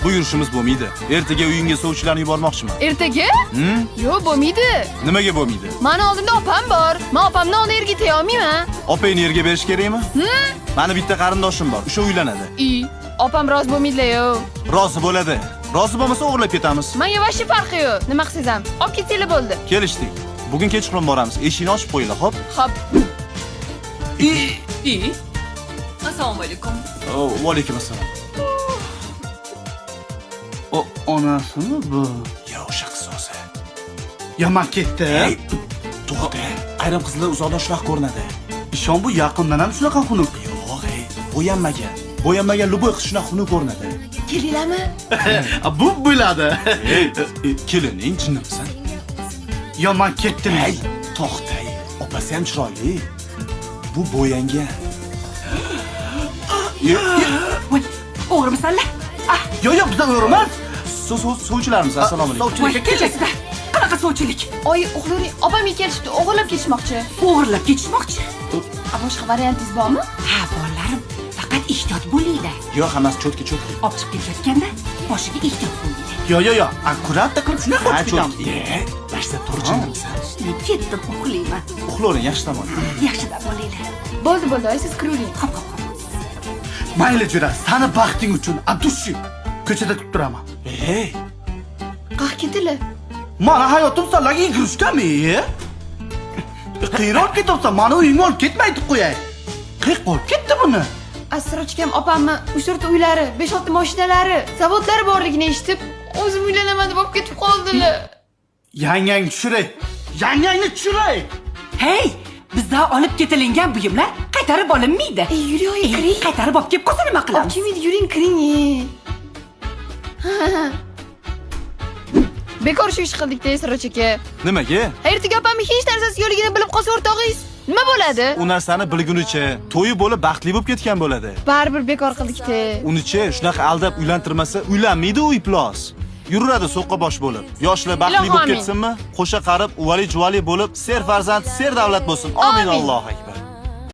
Bu yurishimiz bo'lmaydi. Ertaga uyingga sovchilarni yubormoqchiman. Ertaga? Yo'q, bo'lmaydi. Nimaga bo'lmaydi? Mani oldimda opam bor. Men opamni oldida erga tega olmayman. Opangni yerga berish kerakmi? Mani bitta qarindoshim bor, o'sha uylanadi. Opam rozi bo'lmaydilar-yu. Rozi bo'ladi. Rozi bo'lmasa o'g'irlab ketamiz. Menga voshli farqi yo'q. Nima qilsam? Olib ketsanglar bo'ldi. Kelishdik. Bugun kechqurun boramiz. Eshikni ochib qo'yinglar, xo'p? Xo'p. Assalomu alaykum. Va alaykum assalom. O onasimi bu? Yo, o'sha qiz o'zi. Yaman ketdi. To'xta. Ayrim qizlar uzoqdan shunaqa ko'rinadi. Ishon bu yaqindan ham shunaqa xunuk. Yo'q, bo'yanmagan. Bo'yanmagan luboy qiz shunaqa xunuk ko'rinadi. Kelinglarmi? Bu bo'ladi. Kelining jinnimisan? Yaman ketdimi? To'xta. Opasi ham chiroyli. Bu bo'yangan. Voy, o'g'rimisanlar? Yo'q, bizdan o'rmas. Sovchilarimiz, assalomu alaykum. Voy, kechasida. Qanaqa sovchilik? Oy, o'g'lari, opamga kelishibdi, o'g'irlab ketishmoqchi. O'g'irlab ketishmoqchi. Boshqa variantingiz bormi? Ha, bolarim, faqat ehtiyot bo'linglar. Yo'q, hammasi cho'tki. Olib chiqib ketayotganda boshiga ehtiyot bo'linglar. Yo'q, akkuratda qilib shunaqa Ha, qo'yib ketamiz. cho'tki. Bashda tur jinnimisan? Ketdim, uxlayman. Uxlavering, yaxshi tomon. Yaxshi dam olinglar. Bo'ldi, oy, siz kiravering. Qop. Mayli jura, sani baxting uchun Abdushi ko'chada kutib turaman. Qaq ketilar. Mana hayotim sanlarga yugurishgami? Qiyrab ketyapsan, mana uyingga olib ketmay deb qo'yay. Qiy qolib ketdi buni. Asrochkam opamni 3-4 uylari, 5-6 mashinalari, zavodlari borligini eshitib, o'zim uylanaman deb olib ketib qoldilar. Yangangni tushiray. Yangangni tushiray. Hey, bizdan olib ketilingan buyumlar qaytarib olinmaydi. Yuring, kiring. Qaytarib olib kelib qolsa nima Olib qilamiz? kelmaydi, yuring, kiring. Bekor shu ish qildik-da, Asroch aka. Nimaga? Ertaga opamni hech narsasi yo'qligini bilib qolsa o'rtog'ingiz, nima bo'ladi? U narsani bilgunicha to'yi bo'lib baxtli bo'lib ketgan bo'ladi. Baribir bekor qildik-da. Unichi shunaqa aldab uylantirmasa, uylanmaydi u iplos. Yuradi so'qqa bosh bo'lib. Yoshlar baxtli bo'lib ketsinmi? Qo'sha qarib, uvali juvali bo'lib, ser farzand, ser davlat bo'lsin. Amin, Allohu akbar.